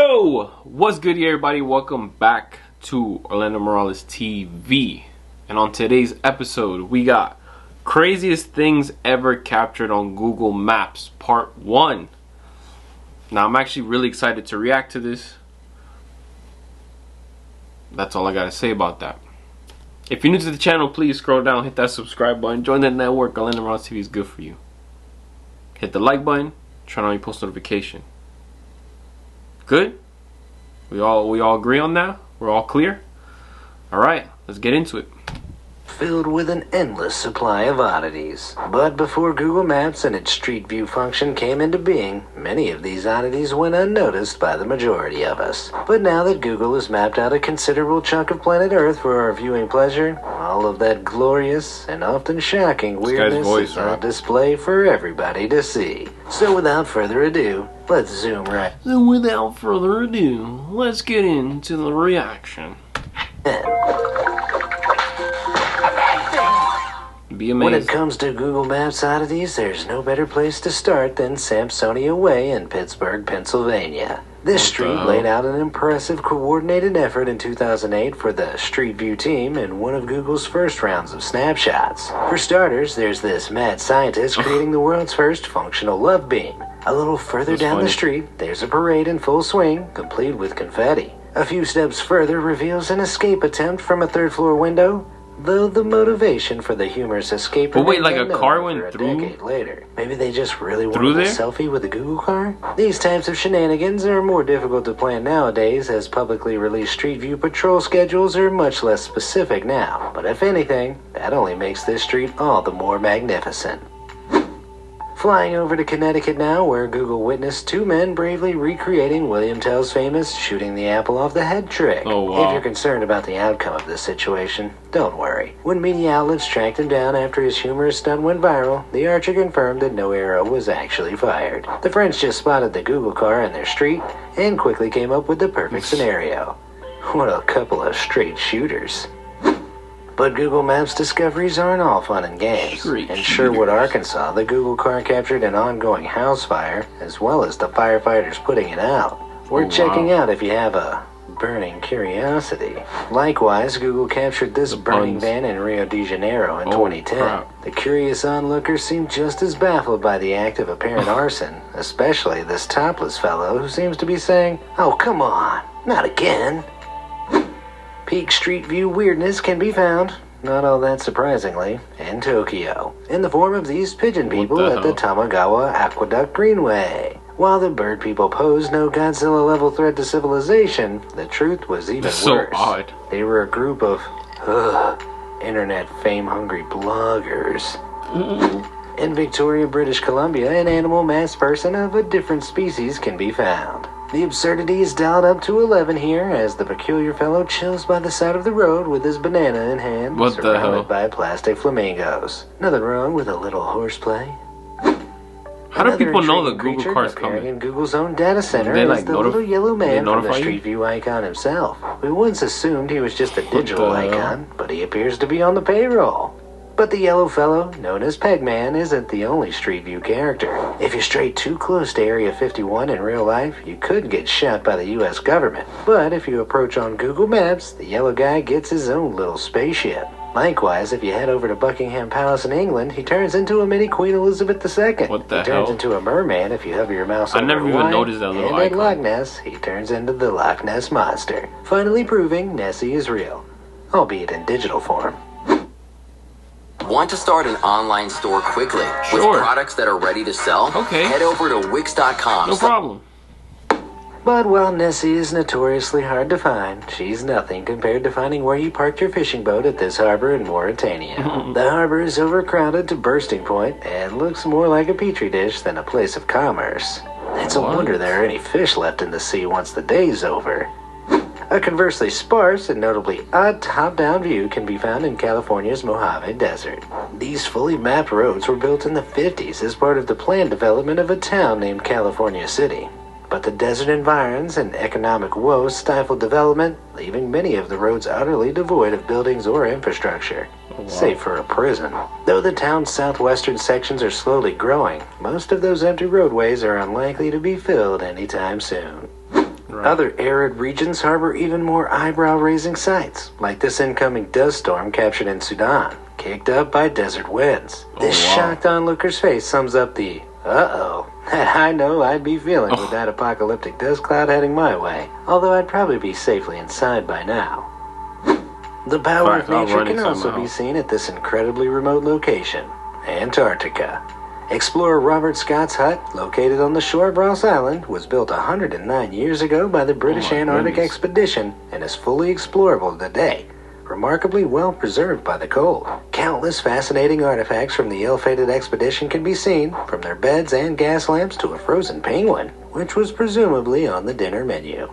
Yo, what's good here, everybody? Welcome back to Orlando Morales TV. And on today's episode, we got craziest things ever captured on Google Maps Part 1. Now, I'm actually really excited to react to this. That's all I gotta say about that. If you're new to the channel, please scroll down, hit that subscribe button, join the network. Orlando Morales TV is good for you. Hit the like button, turn on your post notification. Good? We all agree on that? We're all clear? Alright, let's get into it. Filled with an endless supply of oddities. But before Google Maps and its Street View function came into being, many of these oddities went unnoticed by the majority of us. But now that Google has mapped out a considerable chunk of planet Earth for our viewing pleasure, all of that glorious and often shocking weirdness is on display for everybody to see. So without further ado, let's zoom right. So without further ado, let's get into the reaction. Be amazing. When it comes to Google Maps oddities, there's no better place to start than Sampsonia Way in Pittsburgh, Pennsylvania. This street laid out an impressive coordinated effort in 2008 for the Street View team in one of Google's first rounds of snapshots. For starters, there's this mad scientist creating the world's first functional love beam. A little further down the street, there's a parade in full swing, complete with confetti. A few steps further reveals an escape attempt from a third-floor window, though the motivation for the humorous escape. But wait, like a car went through? A decade later. Maybe they just really wanted a selfie with the Google car? These types of shenanigans are more difficult to plan nowadays, as publicly released Street View patrol schedules are much less specific now. But if anything, that only makes this street all the more magnificent. Flying over to Connecticut now, where Google witnessed two men bravely recreating William Tell's famous shooting the apple off the head trick. Oh, wow. If you're concerned about the outcome of this situation, don't worry. When media outlets tracked him down after his humorous stunt went viral, the archer confirmed that no arrow was actually fired. The French just spotted the Google car in their street and quickly came up with the perfect scenario. What a couple of straight shooters. But Google Maps discoveries aren't all fun and games. In Sherwood, Arkansas, the Google car captured an ongoing house fire, as well as the firefighters putting it out. We're checking out if you have a burning curiosity. Likewise, Google captured this burning van in Rio de Janeiro in 2010. The curious onlookers seemed just as baffled by the act of apparent arson, especially this topless fellow who seems to be saying, "Oh, come on, not again." Peak Street View weirdness can be found, not all that surprisingly, in Tokyo, in the form of these pigeon people at the Tamagawa Aqueduct Greenway. While the bird people posed no Godzilla-level threat to civilization, the truth was even worse. Odd. They were a group of, internet fame-hungry bloggers. In Victoria, British Columbia, an animal masked person of a different species can be found. The absurdity is dialed up to 11 here, as the peculiar fellow chills by the side of the road with his banana in hand, surrounded by plastic flamingos. Nothing wrong with a little horseplay. How do people know the Google car's coming? In Google's own data center is the little yellow man from the Street View icon himself. We once assumed he was just a digital icon, but he appears to be on the payroll. But the yellow fellow, known as Pegman, isn't the only Street View character. If you stray too close to Area 51 in real life, you could get shot by the US government. But if you approach on Google Maps, the yellow guy gets his own little spaceship. Likewise, if you head over to Buckingham Palace in England, he turns into a mini Queen Elizabeth II. What the hell? He turns into a merman if you hover your mouse over I never even noticed that little icon. And at Loch Ness, he turns into the Loch Ness Monster, finally proving Nessie is real, albeit in digital form. Want to start an online store quickly with products that are ready to sell? Okay. Head over to Wix.com. No problem. But while Nessie is notoriously hard to find, she's nothing compared to finding where you parked your fishing boat at this harbor in Mauritania. The harbor is overcrowded to bursting point and looks more like a petri dish than a place of commerce. It's a wonder there are any fish left in the sea once the day's over. A conversely sparse and notably odd top-down view can be found in California's Mojave Desert. These fully mapped roads were built in the 50s as part of the planned development of a town named California City. But the desert environs and economic woes stifled development, leaving many of the roads utterly devoid of buildings or infrastructure, save for a prison. Though the town's southwestern sections are slowly growing, most of those empty roadways are unlikely to be filled anytime soon. Right. Other arid regions harbor even more eyebrow-raising sights, like this incoming dust storm captured in Sudan, kicked up by desert winds. This shocked onlooker's face sums up the uh-oh that I know I'd be feeling with that apocalyptic dust cloud heading my way, although I'd probably be safely inside by now. The power of nature can also be seen at this incredibly remote location, Antarctica. Explorer Robert Scott's hut, located on the shore of Ross Island, was built 109 years ago by the British Antarctic Expedition and is fully explorable today, remarkably well preserved by the cold. Countless fascinating artifacts from the ill-fated expedition can be seen, from their beds and gas lamps to a frozen penguin, which was presumably on the dinner menu.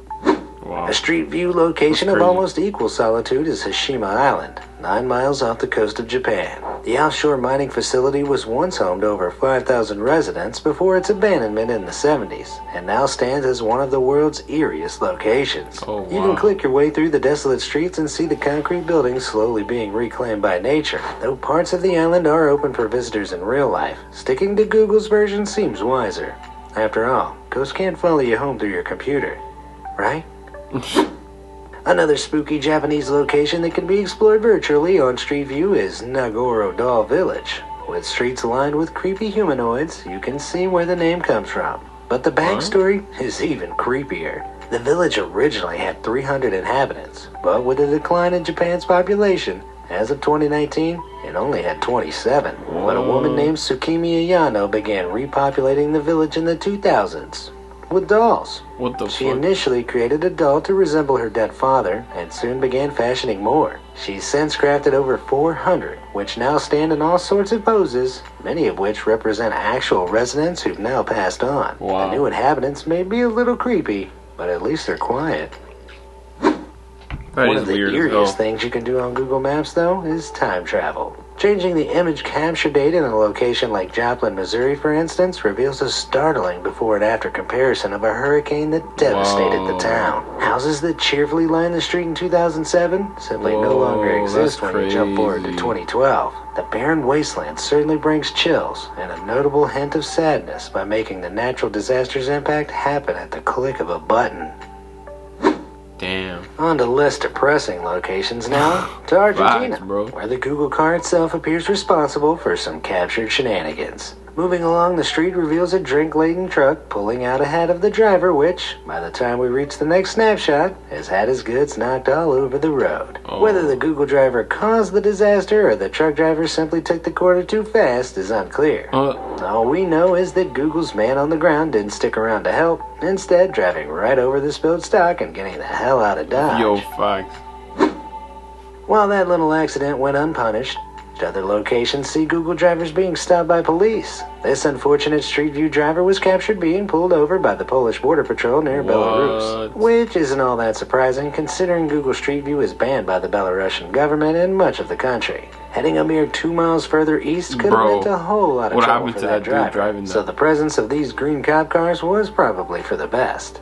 Wow. A street view location of almost equal solitude is Hashima Island, 9 miles off the coast of Japan. The offshore mining facility was once home to over 5,000 residents before its abandonment in the 70s, and now stands as one of the world's eeriest locations. Oh, wow. You can click your way through the desolate streets and see the concrete buildings slowly being reclaimed by nature, though parts of the island are open for visitors in real life. Sticking to Google's version seems wiser. After all, ghosts can't follow you home through your computer, right? Another spooky Japanese location that can be explored virtually on Street View is Nagoro Doll Village. With streets lined with creepy humanoids, you can see where the name comes from. But the backstory is even creepier. The village originally had 300 inhabitants, but with a decline in Japan's population, as of 2019, it only had 27. When a woman named Tsukimi Ayano began repopulating the village in the 2000s. With dolls. What the She fuck? initially created a doll to resemble her dead father, and soon began fashioning more. She's since crafted over 400, which now stand in all sorts of poses, many of which represent actual residents who've now passed on. Wow. The new inhabitants may be a little creepy, but at least they're quiet. One of the eeriest things you can do on Google Maps, though, is time travel. Changing the image capture date in a location like Joplin, Missouri, for instance, reveals a startling before and after comparison of a hurricane that devastated the town. Houses that cheerfully lined the street in 2007 simply no longer exist when you jump forward to 2012. The barren wasteland certainly brings chills and a notable hint of sadness by making the natural disaster's impact happen at the click of a button. Damn. On to less depressing locations now, to Argentina, where the Google car itself appears responsible for some captured shenanigans. Moving along the street reveals a drink-laden truck pulling out ahead of the driver, which, by the time we reach the next snapshot, has had his goods knocked all over the road. Whether the Google driver caused the disaster or the truck driver simply took the corner too fast is unclear. All we know is that Google's man on the ground didn't stick around to help, instead driving right over the spilled stock and getting the hell out of Dodge. Yo, facts. While that little accident went unpunished, other locations see Google drivers being stopped by police. This unfortunate Street View driver was captured being pulled over by the Polish Border Patrol near Belarus, which isn't all that surprising considering Google Street View is banned by the Belarusian government in much of the country. Heading a mere 2 miles further east could have meant a whole lot of trouble for that driver, so the presence of these green cop cars was probably for the best.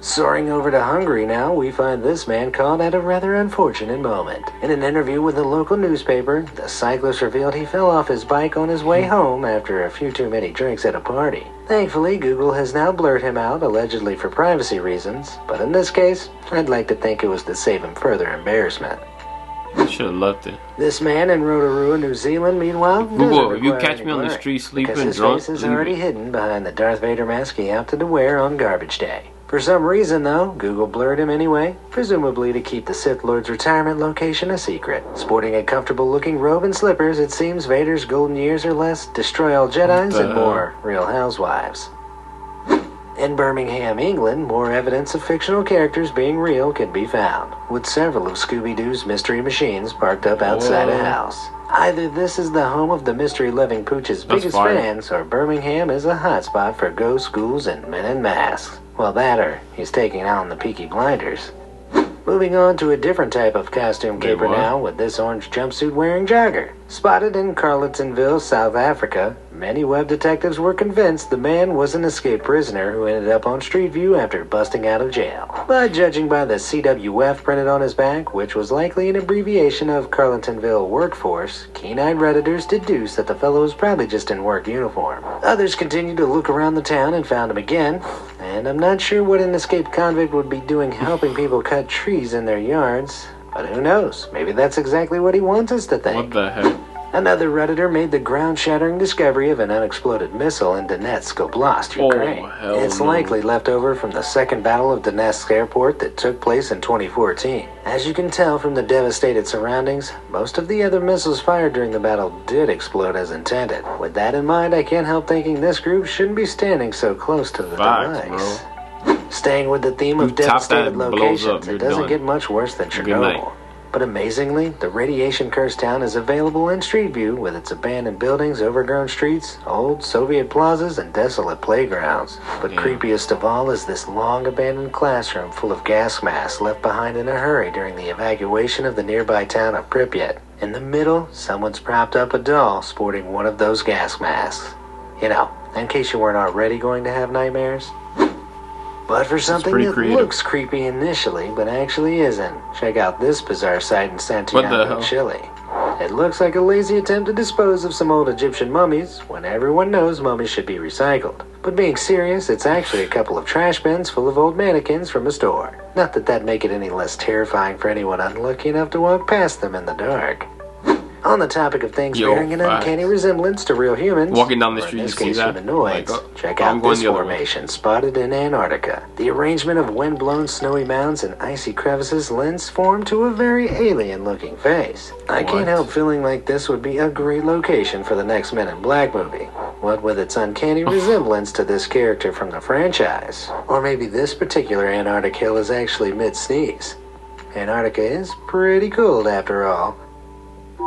Soaring over to Hungary now, we find this man caught at a rather unfortunate moment. In an interview with a local newspaper, the cyclist revealed he fell off his bike on his way home after a few too many drinks at a party. Thankfully, Google has now blurred him out, allegedly for privacy reasons, but in this case, I'd like to think it was to save him further embarrassment. Should have left it. This man in Rotorua, New Zealand, meanwhile, Google, if you catch me on the street sleeping drunk, his face is already hidden behind the Darth Vader mask he opted to wear on Garbage Day. For some reason, though, Google blurred him anyway, presumably to keep the Sith Lord's retirement location a secret. Sporting a comfortable-looking robe and slippers, it seems Vader's golden years are less destroy all Jedis and more Real Housewives. In Birmingham, England, more evidence of fictional characters being real can be found, with several of Scooby-Doo's mystery machines parked up outside a house. Either this is the home of the mystery-loving pooch's biggest fans, or Birmingham is a hotspot for ghosts, ghouls, and men in masks. Well, that or he's taking on the Peaky Blinders. Moving on to a different type of costume caper now with this orange jumpsuit-wearing jogger. Spotted in Carletonville, South Africa, many web detectives were convinced the man was an escaped prisoner who ended up on Street View after busting out of jail. But judging by the CWF printed on his back, which was likely an abbreviation of Carletonville Workforce, keen-eyed Redditors deduced that the fellow was probably just in work uniform. Others continued to look around the town and found him again, and I'm not sure what an escaped convict would be doing helping people cut trees in their yards. But who knows? Maybe that's exactly what he wants us to think. What the heck? Another Redditor made the ground-shattering discovery of an unexploded missile in Donetsk Oblast, Ukraine. It's likely left over from the Second Battle of Donetsk Airport that took place in 2014. As you can tell from the devastated surroundings, most of the other missiles fired during the battle did explode as intended. With that in mind, I can't help thinking this group shouldn't be standing so close to the device. Staying with the theme of devastated locations, it doesn't get much worse than Chernobyl. But amazingly, the radiation-cursed town is available in Street View with its abandoned buildings, overgrown streets, old Soviet plazas, and desolate playgrounds. But creepiest of all is this long-abandoned classroom full of gas masks left behind in a hurry during the evacuation of the nearby town of Pripyat. In the middle, someone's propped up a doll sporting one of those gas masks. You know, in case you weren't already going to have nightmares. But for something that looks creepy initially, but actually isn't, check out this bizarre sight in Santiago, Chile. It looks like a lazy attempt to dispose of some old Egyptian mummies, when everyone knows mummies should be recycled. But being serious, it's actually a couple of trash bins full of old mannequins from a store. Not that that'd make it any less terrifying for anyone unlucky enough to walk past them in the dark. On the topic of things bearing an uncanny resemblance to real humans, walking down the street, you see that? Humanoids, check out this formation spotted in Antarctica. The arrangement of wind-blown snowy mounds and icy crevices lends form to a very alien-looking face. I can't help feeling like this would be a great location for the next Men in Black movie. What with its uncanny resemblance to this character from the franchise. Or maybe this particular Antarctic hill is actually mid-sneeze. Antarctica is pretty cold after all.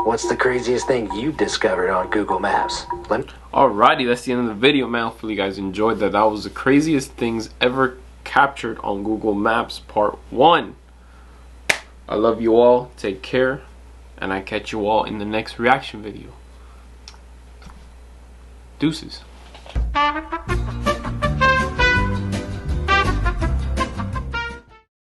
What's the craziest thing you've discovered on Google Maps? Alrighty, that's the end of the video, man. Hopefully you guys enjoyed that. That was the craziest things ever captured on Google Maps part 1. I love you all. Take care. And I catch you all in the next reaction video. Deuces.